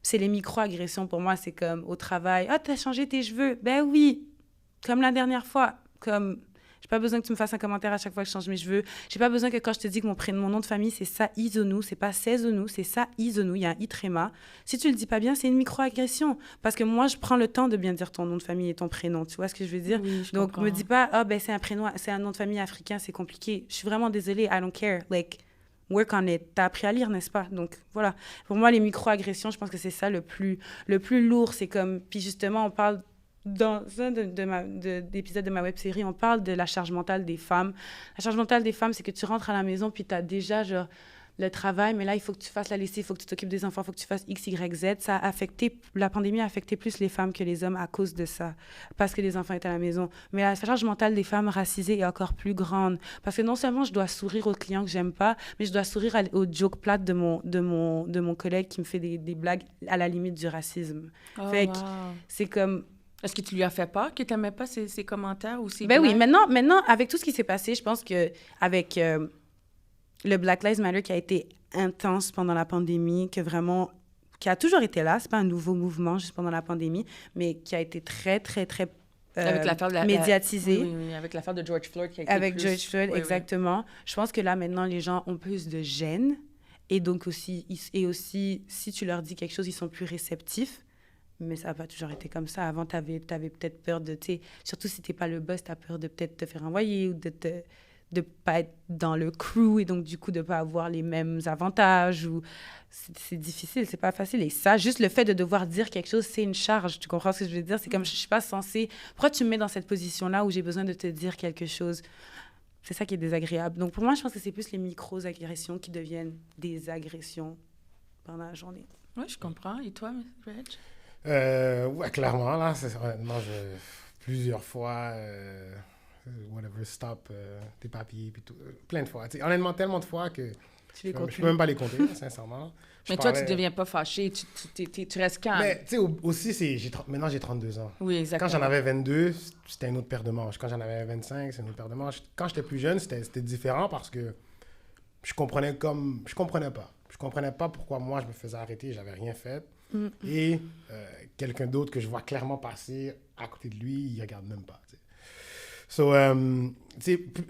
S3: c'est les micro-agressions pour moi. C'est comme au travail. « Ah, t'as changé tes cheveux? » Ben oui, comme la dernière fois. Comme... J'ai pas besoin que tu me fasses un commentaire à chaque fois que je change mes cheveux. J'ai pas besoin que quand je te dis que mon nom de famille, c'est Saizonou, c'est pas Saizonou, c'est Saizonou, il y a un i tréma. Si tu le dis pas bien, c'est une micro-agression. Parce que moi, je prends le temps de bien dire ton nom de famille et ton prénom. Tu vois ce que je veux dire?
S2: Oui, je
S3: Donc,
S2: comprends.
S3: me dis pas, ah, ben c'est un prénom, c'est un nom de famille africain, c'est compliqué. Je suis vraiment désolée, I don't care. Like, work on it. T'as appris à lire, n'est-ce pas? Donc, voilà. Pour moi, les micro-agressions, je pense que c'est ça le plus lourd. C'est comme... Puis justement, on parle... Dans un d'épisodes de ma web-série, on parle de la charge mentale des femmes. La charge mentale des femmes, c'est que tu rentres à la maison, puis tu as déjà genre, le travail, mais là, il faut que tu fasses la lessive, il faut que tu t'occupes des enfants, il faut que tu fasses X, Y, Z. La pandémie a affecté plus les femmes que les hommes à cause de ça, parce que les enfants étaient à la maison. Mais la charge mentale des femmes racisées est encore plus grande, parce que non seulement je dois sourire aux clients que j'aime pas, mais je dois sourire aux jokes plates de mon collègue qui me fait des blagues à la limite du racisme.
S2: Oh,
S3: Fait que
S2: wow.
S3: c'est comme...
S2: Est-ce que tu lui as fait peur, que tu n'aimais pas ses commentaires ou ses
S3: Ben oui,
S2: blagues?
S3: maintenant, avec tout ce qui s'est passé, je pense qu'avec le Black Lives Matter qui a été intense pendant la pandémie, qui a toujours été là, c'est pas un nouveau mouvement juste pendant la pandémie, mais qui a été très, très, très
S2: Avec l'affaire de
S3: médiatisé.
S2: Oui, avec l'affaire de George Floyd qui a été
S3: Avec
S2: plus...
S3: George Floyd,
S2: Oui,
S3: exactement. Je pense que là, maintenant, les gens ont plus de gêne. Et donc aussi, si tu leur dis quelque chose, ils sont plus réceptifs. Mais ça n'a pas toujours été comme ça. Avant, tu avais peut-être peur de... Surtout si tu n'es pas le boss, tu as peur de peut-être te faire envoyer ou de ne pas être dans le crew et donc, du coup, de ne pas avoir les mêmes avantages. C'est difficile, c'est pas facile. Et ça, juste le fait de devoir dire quelque chose, c'est une charge. Tu comprends ce que je veux dire? C'est comme, je ne suis pas censée... Pourquoi tu me mets dans cette position-là où j'ai besoin de te dire quelque chose? C'est ça qui est désagréable. Donc, pour moi, je pense que c'est plus les micro-agressions qui deviennent des agressions pendant la journée.
S2: Oui, je comprends. Et toi, Reg?
S4: Ouais, clairement, là, honnêtement, plusieurs fois, whatever, stop, tes papiers, puis tout, plein de fois. T'sais, honnêtement, tellement de fois que
S3: Tu les
S4: je
S3: comptes
S4: peux même pas les compter, là, sincèrement.
S2: Mais toi, tu ne deviens pas fâché, tu restes calme.
S4: Mais tu sais, aussi, maintenant j'ai 32 ans.
S2: Oui, exactement.
S4: Quand j'en avais 22, c'était une autre paire de manches. Quand j'en avais 25, c'est une autre paire de manches. Quand j'étais plus jeune, c'était différent parce que je comprenais pas. Je comprenais pas pourquoi moi, je me faisais arrêter, j'avais rien fait. Et quelqu'un d'autre que je vois clairement passer à côté de lui, il regarde même pas. T'sais. So,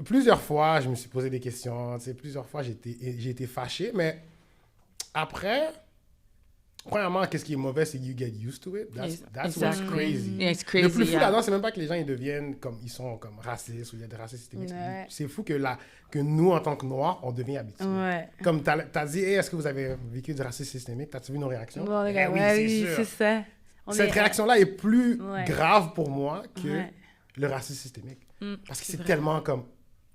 S4: plusieurs fois, je me suis posé des questions. Plusieurs fois, j'ai été fâché. Mais après, premièrement, qu'est-ce qui est mauvais, c'est you get used to it. That's what's crazy.
S2: Yeah, it's crazy.
S4: Le plus fou là-dedans, c'est même pas que les gens ils deviennent comme ils sont comme racistes ou il y a des racistes systémiques.
S3: Ouais.
S4: C'est fou que nous, en tant que Noirs, on devient habitués.
S3: Ouais.
S4: Comme t'as dit, hey, est-ce que vous avez vécu du racisme systémique? T'as-tu vu nos réactions?
S3: Bon,
S4: Eh
S3: oui,
S4: sûr.
S3: c'est ça.
S4: Cette réaction-là est plus
S3: Ouais.
S4: grave pour moi que
S3: Ouais.
S4: le racisme systémique. Parce que
S3: c'est
S4: c'est
S3: vrai.
S4: tellement comme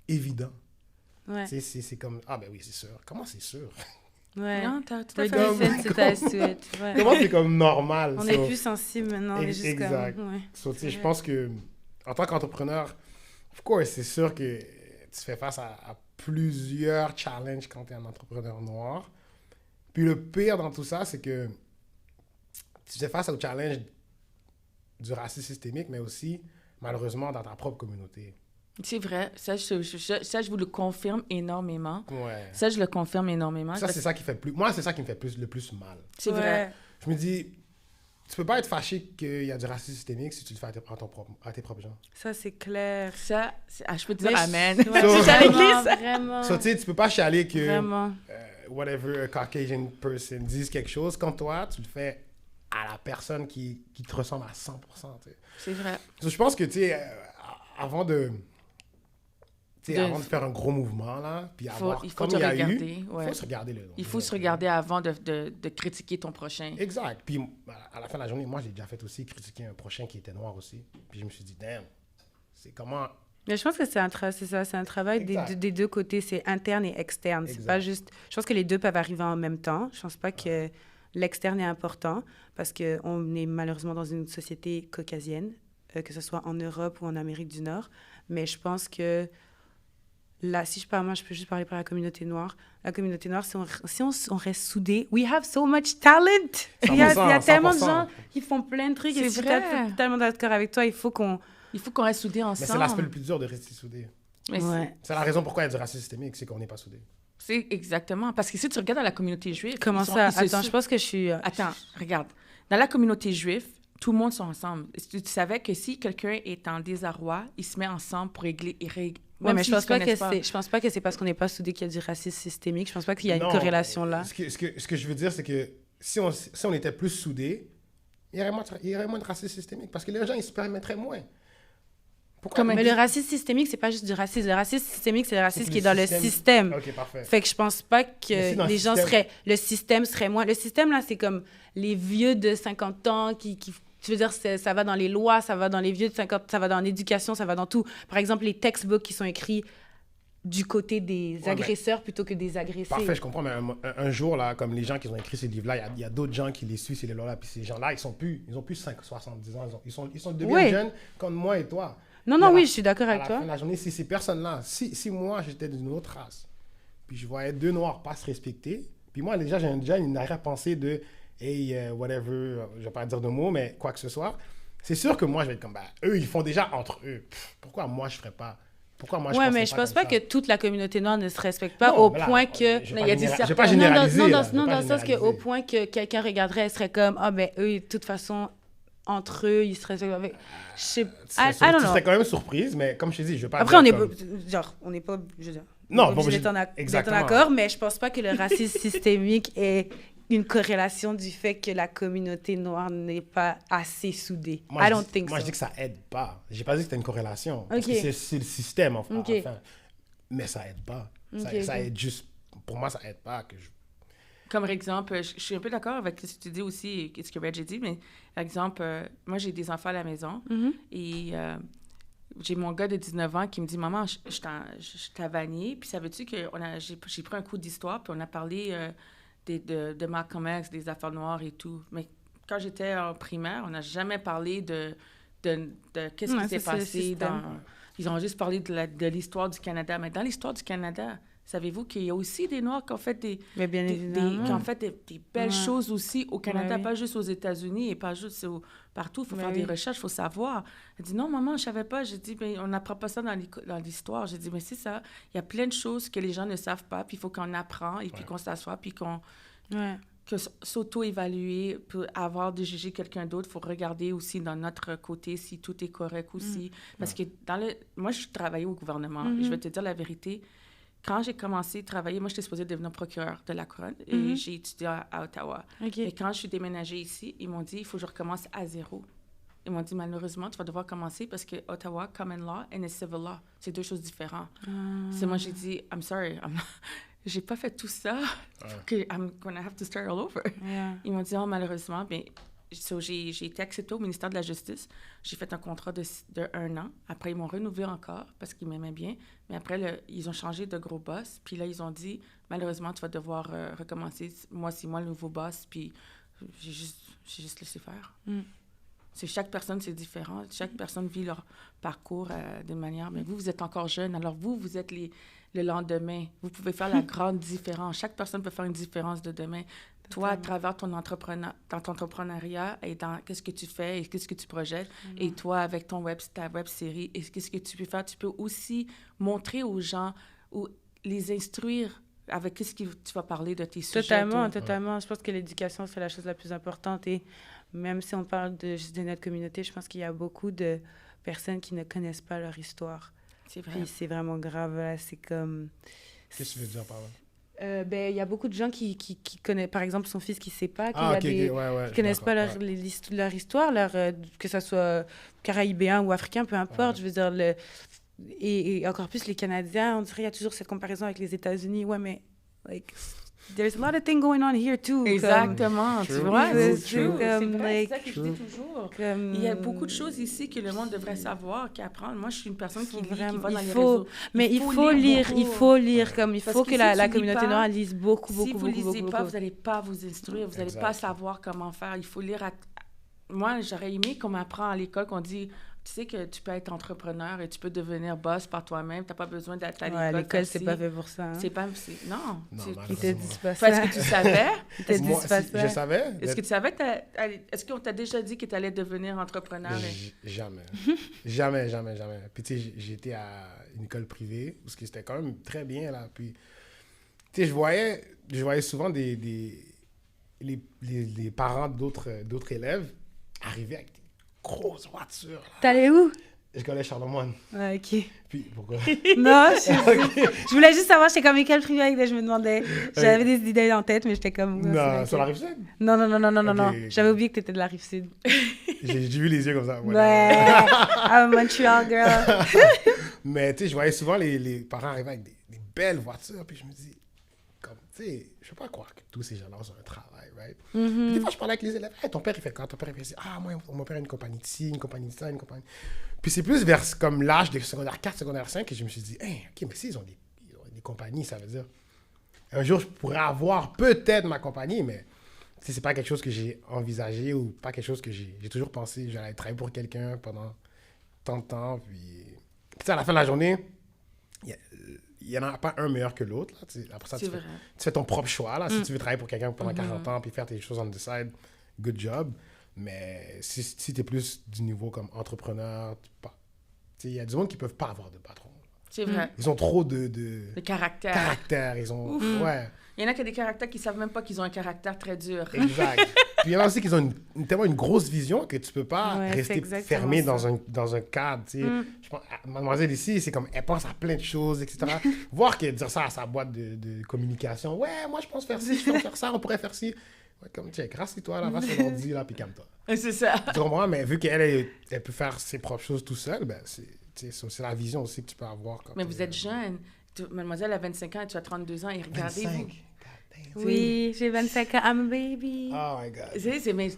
S4: évident.
S3: Ouais.
S4: C'est comme, ah ben oui, c'est sûr. Comment c'est sûr?
S3: Ouais.
S2: Non, t'as tout à
S3: We're
S2: fait
S3: gonna
S2: raison.
S3: sensitize to it. Ouais.
S4: Comment c'est comme normal?
S3: On
S4: So,
S3: est plus sensible maintenant. On est juste
S4: exact.
S3: comme... Ouais.
S4: So, tu sais, je pense que en tant qu'entrepreneur, of course, c'est sûr que tu fais face à plusieurs challenges quand tu es un entrepreneur noir. Puis le pire dans tout ça, c'est que tu fais face au challenge du racisme systémique, mais aussi, malheureusement, dans ta propre communauté.
S2: C'est vrai. Ça, je vous le confirme énormément.
S4: Ouais.
S2: Ça, je le confirme énormément.
S4: Ça, c'est ça qui fait plus... Moi, c'est ça qui me fait le plus mal.
S2: C'est
S3: Ouais.
S2: vrai.
S4: Je me dis, tu peux pas être fâché qu'il y a du racisme systémique si tu le fais à tes propres gens.
S3: Ça, c'est clair.
S2: Ça, je peux te dire
S3: Mais
S2: amen.
S3: Ouais,
S4: So-
S2: J'allais
S3: vraiment,
S2: dire ça.
S3: vraiment.
S4: So, tu sais, tu peux pas chialer que...
S3: Vraiment.
S4: whatever a Caucasian person dise quelque chose, quand toi, tu le fais à la personne qui te ressemble à 100%. Tu sais.
S2: C'est vrai.
S4: So, je pense que, tu sais, avant de faire un gros mouvement, là, puis avoir,
S2: il faut
S4: comme
S2: te
S4: il y a
S2: regarder.
S4: eu,
S2: Ouais.
S4: il faut se regarder le
S2: Il faut se regarder avant de critiquer ton prochain.
S4: Exact. Puis, à la fin de la journée, moi, j'ai déjà fait aussi critiquer un prochain qui était noir aussi. Puis, je me suis dit, damn, c'est comment...
S3: Mais je pense que c'est ça, c'est un travail
S4: Exact.
S3: des deux côtés, c'est interne et externe. C'est
S4: Exact.
S3: pas juste. Je pense que les deux peuvent arriver en même temps. Je pense pas que l'externe est important parce que on est malheureusement dans une société caucasienne, que ce soit en Europe ou en Amérique du Nord. Mais je pense que là, si je parle, moi, je peux juste parler pour la communauté noire. La communauté noire, si on reste soudés, we have so much talent. Il y a
S4: 100%,
S3: tellement de
S4: 100%.
S3: gens qui font plein de trucs.
S2: C'est
S3: Et si
S2: vrai.
S3: je suis tellement d'accord avec toi, il faut qu'on.
S2: Il faut qu'on reste soudés
S4: Mais c'est
S2: ensemble.
S4: l'aspect le plus dur de rester soudé.
S2: Mais
S3: Ouais.
S4: C'est la raison pourquoi il y a du racisme systémique, c'est qu'on n'est pas soudé.
S2: c'est exactement. Parce que si tu regardes dans la communauté juive...
S3: Comment
S2: ils sont-
S3: ça?
S2: ils se-
S3: Attends, je pense que je suis.
S2: Attends, regarde. Dans la communauté juive, tout le monde sont ensemble. Tu savais que si quelqu'un est en désarroi, il se met ensemble pour régler...
S3: Ouais,
S2: même
S3: mais
S2: s'ils se connaissent
S3: je pense pas que c'est parce qu'on n'est pas soudés qu'il y a du racisme systémique. Je pense pas qu'il y a une
S4: Non,
S3: corrélation là.
S4: Ce que je veux dire, c'est que si on était plus soudés, il y aurait moins de racisme systémique. Parce que les gens, ils se permettraient moins. Pourquoi?
S2: Comme
S3: Mais le racisme systémique, c'est pas juste du racisme. Le racisme systémique, c'est le racisme
S4: C'est
S3: qui est
S4: le
S3: dans le système.
S4: OK, parfait.
S3: Fait que je pense pas
S4: Mais si dans
S3: que
S4: le
S3: les gens
S4: système-
S3: seraient... Le système serait moins... Le système, là, c'est comme les vieux de 50 ans qui tu veux dire, ça va dans les lois, ça va dans les vieux de 50... Ça va dans l'éducation, ça va dans tout. Par exemple, les textbooks qui sont écrits du côté des
S4: Ouais,
S3: agresseurs plutôt que des agressés.
S4: Parfait, je comprends, mais un jour, là, comme les gens qui ont écrit ces livres-là, il y a d'autres gens qui les suivent, ces livres-là, puis ces gens-là, ils ont plus 70 ans, ils sont devenus
S3: Ouais.
S4: jeunes comme moi et toi.
S3: Non,
S4: Puis à
S3: oui,
S4: la-
S3: je suis d'accord
S4: À
S3: avec
S4: la
S3: toi.
S4: fin de la journée, si ces personnes-là, si moi, j'étais d'une autre race, puis je voyais deux Noirs pas se respecter, puis moi, déjà, j'ai déjà une arrière-pensée de « Hey, whatever, je vais pas dire de mots, mais quoi que ce soit », c'est sûr que moi, je vais être comme « Eux, ils font déjà entre eux. Pff, pourquoi moi, je ferais pas? Pourquoi moi, je
S3: Ouais,
S4: penserais
S3: mais je pense pas
S4: comme
S3: que
S4: ça?
S3: toute la communauté noire ne se respecte pas
S4: Non,
S3: au
S4: mais là,
S3: point que...
S4: je
S2: il y a des
S4: vais pas
S2: certains-
S4: généraliser.
S3: Non,
S4: là, je vais
S3: dans
S4: pas
S3: le sens qu'au
S4: généraliser.
S3: point que quelqu'un regarderait, elle serait comme, ah, ben eux, de toute façon, entre eux, ils seraient avec. Je sais.
S4: Tu
S3: I
S4: serais,
S3: don't
S4: tu
S3: know.
S4: serais quand même surprise, mais comme je te dis, je veux pas
S3: Après, on
S4: dire
S3: est
S4: comme-
S3: pas. Genre, on n'est pas. Je veux dire,
S4: Non,
S3: on est
S4: pas
S3: obligé
S4: obligé-
S3: d'être en
S4: exactement.
S3: accord, mais je pense pas que le racisme systémique est une corrélation du fait que la communauté noire n'est pas assez soudée.
S4: Moi,
S3: I
S4: je
S3: don't
S4: dis-
S3: think
S4: moi,
S3: so.
S4: je dis que ça aide pas. J'ai pas dit que c'était une corrélation. Parce
S3: Ok.
S4: que c'est le système, enfin.
S3: Ok.
S4: Mais ça aide pas. Ça,
S3: Ok,
S4: ça
S3: ok.
S4: aide juste... Pour moi, ça aide pas.
S2: Comme exemple, je suis un peu d'accord avec ce que tu dis aussi, et ce que Reg a dit, mais par exemple, moi, j'ai des enfants à la maison
S3: Mhm.
S2: et j'ai mon gars de 19 ans qui me dit « Maman, je t'ai vanillé, puis savais-tu que j'ai pris un coup d'histoire, puis on a parlé de Malcolm X, des affaires noires et tout. Mais quand j'étais en primaire, on n'a jamais parlé de qu'est-ce qui s'est passé dans... Ils ont juste parlé de l'histoire du Canada. Mais dans l'histoire du Canada, savez-vous qu'il y a aussi des Noirs qui ont fait qui ont fait des belles choses aussi au Canada, pas juste aux États-Unis et pas juste partout. Il faut faire des recherches, il faut savoir. Elle dit, non, maman, je ne savais pas. J'ai dit, ben, on n'apprend pas ça dans l'histoire. J'ai dit, mais c'est ça. Il y a plein de choses que les gens ne savent pas, puis il faut qu'on apprend, et puis qu'on s'assoie, puis qu'on... que s'auto-évaluer, pour avoir de juger quelqu'un d'autre, il faut regarder aussi dans notre côté si tout est correct aussi. Parce que moi, je travaillais au gouvernement, et je vais te dire la vérité, quand j'ai commencé à travailler, moi, j'étais supposée devenir procureur de la couronne, et j'ai étudié à Ottawa. Et quand je suis déménagée ici, ils m'ont dit, il faut que je recommence à zéro. Ils m'ont dit, malheureusement, tu vas devoir commencer parce que Ottawa, common law and civil law, c'est deux choses différentes. C'est moi, j'ai dit, I'm sorry, j'ai pas fait tout ça, que I'm gonna have to start all over. Ils m'ont dit, oh, malheureusement, bien, j'ai été acceptée au ministère de la Justice. J'ai fait un contrat de 1 an. Après, ils m'ont renouvelé encore parce qu'ils m'aimaient bien. Mais après, ils ont changé de gros boss. Puis là, ils ont dit, malheureusement, tu vas devoir recommencer. Moi, c'est moi le nouveau boss. Puis j'ai juste laissé faire. Chaque personne, c'est différent. Chaque personne vit leur parcours d'une manière. Mais vous êtes encore jeune. Alors vous êtes le lendemain. Vous pouvez faire la grande différence. Chaque personne peut faire une différence de demain. Toi, à travers ton entrepreneuriat et dans qu'est-ce que tu fais et qu'est-ce que tu projettes. Et toi, avec ta web série, et qu'est-ce que tu peux faire. Tu peux aussi montrer aux gens ou les instruire avec qu'est-ce que tu vas parler de tes sujets.
S3: Totalement. Je pense que l'éducation, c'est la chose la plus importante. Et même si on parle juste de notre communauté, je pense qu'il y a beaucoup de personnes qui ne connaissent pas leur histoire.
S2: C'est vrai.
S3: Puis c'est vraiment grave. Là. C'est comme...
S4: Qu'est-ce que tu veux dire par là?
S3: Il y a beaucoup de gens qui connaissent, par exemple, son fils qui ne sait pas,
S4: qui
S3: connaissent pas leur histoire, que ce soit caraïbéen ou africain, peu importe. Je veux dire, et encore plus les Canadiens, on dirait qu'il y a toujours cette comparaison avec les États-Unis. Ouais, mais like, there's a lot of things going on here too.
S2: Exactement, tu vois, c'est
S3: vrai,
S2: c'est ça que je dis toujours. Il y a beaucoup de choses ici que le monde devrait savoir, qu'apprendre. Moi, je suis une personne qui lit, qui va dans les réseaux.
S3: Mais il faut lire, comme il faut que la communauté noire lise beaucoup.
S2: Si vous ne lisez pas, vous n'allez pas vous instruire, vous n'allez pas savoir comment faire. Il faut lire. Moi, j'aurais aimé qu'on m'apprend à l'école, qu'on dit... Tu sais que tu peux être entrepreneur et tu peux devenir boss par toi-même. Tu n'as pas besoin d'être à l'école.
S3: Ouais, l'école, c'est pas fait pour ça. Hein?
S2: Non.
S3: Ils te disent pas ça.
S2: Est-ce que tu savais?
S3: Ils te disent pas ça.
S4: Je savais.
S2: Est-ce que tu savais est-ce qu'on t'a déjà dit que tu allais devenir entrepreneur?
S4: Jamais. jamais. Puis tu sais, j'étais à une école privée, parce que c'était quand même très bien, là. Puis, tu sais, je voyais souvent les parents d'autres élèves arriver avec grosse voiture.
S3: T'allais où?
S4: Je connais Charlemagne.
S3: Ah, OK.
S4: Puis, pourquoi?
S3: Non, je voulais juste savoir, j'étais comme école privée, je me demandais. J'avais des idées en tête, mais j'étais comme...
S4: Non, sur la Rive-Sud?
S3: Non. Okay. J'avais oublié que t'étais de la Rive-Sud.
S4: J'ai vu les yeux comme ça.
S3: Ouais, I'm a Montreal girl.
S4: Mais tu sais, je voyais souvent les parents arriver avec des belles voitures, puis je me dis, comme, tu sais, je peux pas croire que tous ces gens-là ont un travail, right? Puis des fois, je parlais avec les élèves, hey, ton père, il fait quoi? Ton père, il fait moi, mon père a une compagnie de ci, une compagnie de ça, une compagnie... Puis c'est plus vers comme l'âge de secondaire 4, secondaire 5 que je me suis dit, hey, OK, mais s'ils ont des compagnies, ça veut dire... Un jour, je pourrais avoir peut-être ma compagnie, mais c'est pas quelque chose que j'ai envisagé ou pas quelque chose que j'ai toujours pensé. J'allais travailler pour quelqu'un pendant tant de temps, puis... Tu sais, à la fin de la journée, il n'y en a pas un meilleur que l'autre. Là. Après ça, tu fais ton propre choix. Là. Si tu veux travailler pour quelqu'un pendant 40 ans puis faire tes choses on the side, good job. Mais si tu es plus du niveau comme entrepreneur, il y a du monde qui ne peuvent pas avoir de patron.
S2: C'est vrai.
S4: Ils ont trop de
S2: caractère.
S4: Ils ont...
S2: Il y en a qui ont des caractères qui ne savent même pas qu'ils ont un caractère très dur.
S4: Exact. Puis il y en a aussi qui ont tellement une grosse vision que tu ne peux pas rester fermé dans un cadre. Je pense, mademoiselle ici, c'est comme, elle pense à plein de choses, etc. Voir qu'elle dire ça à sa boîte de communication. Ouais, moi, je pense faire ci, je pense faire ça, on pourrait faire ci. Ouais, comme, tiens, rassure-toi, là, va sur l'ordi, là, puis calme-toi.
S2: C'est ça.
S4: Tu comprends? Mais vu qu'elle elle peut faire ses propres choses tout seule, ben, c'est la vision aussi que tu peux avoir.
S2: Mais vous êtes jeune. Mademoiselle a 25 ans et tu as 32 ans. Et regardez-vous.
S3: Oui, j'ai 25 ans. I'm a baby.
S4: Oh my God.
S2: Mais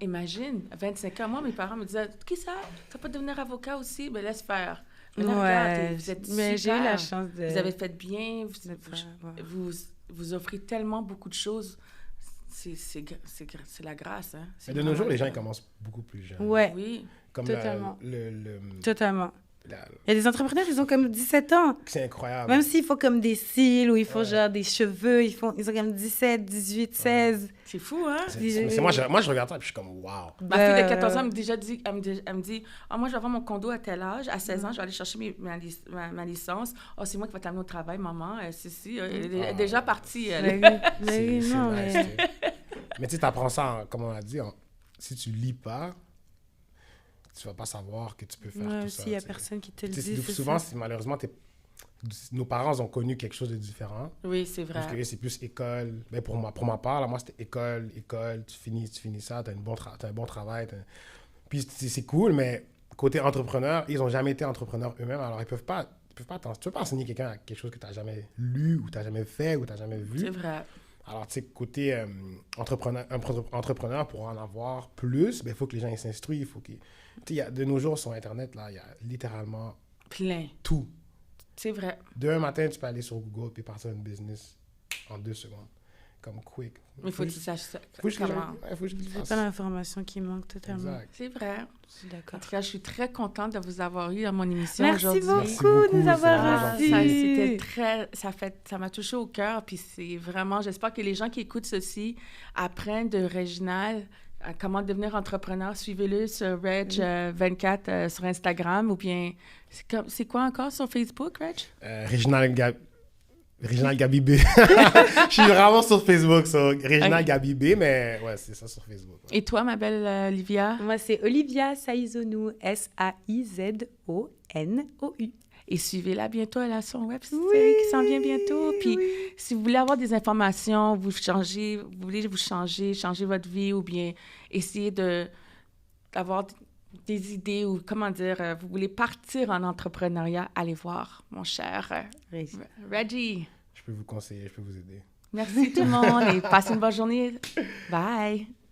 S2: imagine, à 25 ans, moi, mes parents me disaient « Qui ça? Tu vas pas devenir avocat aussi? Ben laisse faire. » Mais là, regarde, vous êtes
S3: mais j'ai eu
S2: super.
S3: la chance de...
S2: Vous avez fait bien,
S3: Ouais.
S2: vous offrez tellement beaucoup de choses. C'est la grâce, hein?
S4: Mais de nos jours, les gens ils commencent beaucoup plus jeunes.
S3: Ouais,
S2: Oui.
S4: Comme
S3: totalement.
S4: le
S3: totalement.
S4: la-
S3: Il y a des entrepreneurs, ils ont comme 17 ans.
S4: c'est incroyable.
S3: Même s'ils font comme des cils ou ils font
S4: Ouais.
S3: genre des cheveux, ils ont comme 17, 18, 16.
S2: C'est fou, hein?
S4: Moi, je regarde ça et je suis comme, wow.
S2: Ma fille de 14 ans me dit, elle me dit ah, moi, je vais avoir mon condo à tel âge. À 16 ans, je vais aller chercher ma licence. Oh, c'est moi qui vais t'amener au travail, maman. Elle est déjà partie, elle.
S3: Mais oui, non,
S4: nice,
S3: mais...
S4: tu sais. Mais tu sais, t'apprends ça, comme on a dit, si tu lis pas, tu vas pas savoir que tu peux faire
S3: Ouais,
S4: tout
S3: aussi,
S4: ça.
S3: il y a
S4: tu sais.
S3: personne qui te le
S4: Tu sais,
S3: dit, c'est
S4: souvent,
S3: ça.
S4: malheureusement, nos parents ont connu quelque chose de différent.
S2: Oui, c'est
S4: Parce
S2: vrai.
S4: que c'est plus école. Ben pour ma part, là, moi, c'était école, tu finis ça, t'as un bon travail. Puis c'est cool, mais côté entrepreneur, ils ont jamais été entrepreneurs eux-mêmes, alors ils peuvent pas tu peux pas enseigner quelqu'un à quelque chose que tu n'as jamais lu, ou tu n'as jamais fait, ou tu n'as jamais vu.
S2: C'est vrai.
S4: Alors, tu sais, côté entrepreneur, pour en avoir plus, il faut que les gens ils s'instruisent. De nos jours, sur Internet, là, il y a littéralement
S2: Plein.
S4: tout.
S2: C'est vrai.
S4: Demain matin, tu peux aller sur Google et partir un business en 2 secondes. Comme quick.
S2: Mais il faut que tu saches ça.
S4: Faut que je
S2: Comment.
S3: C'est pas l'information qui manque totalement.
S4: Exact.
S2: C'est vrai.
S3: Je suis d'accord.
S2: En tout cas, je suis très contente de vous avoir eu à mon émission
S3: Merci
S2: aujourd'hui.
S4: Merci
S3: beaucoup de
S4: beaucoup,
S3: nous avoir
S4: c'est vraiment
S3: reçus.
S2: Ça m'a touché au cœur, puis c'est vraiment, j'espère que les gens qui écoutent ceci apprennent de Réginald à comment devenir entrepreneur. Suivez-le sur Reg24 sur Instagram, ou bien, c'est quoi encore sur Facebook, Reg?
S4: Réginald Gabi B. Je suis vraiment sur Facebook, Réginald
S2: Ok.
S4: Gabi B, mais ouais, c'est ça sur Facebook. Ouais.
S2: Et toi, ma belle Olivia?
S3: Moi, c'est Olivia Saizonou, Saizonu.
S2: Et suivez-la bientôt, elle a son website
S3: Oui,
S2: qui s'en vient bientôt. Puis,
S3: oui.
S2: si vous voulez avoir des informations, vous voulez vous changer votre vie, ou bien essayer d'avoir des idées, ou comment dire, vous voulez partir en entrepreneuriat, allez voir, mon cher Reggie.
S4: Je peux vous conseiller, je peux vous aider.
S2: Merci tout le monde et passez une bonne journée. Bye.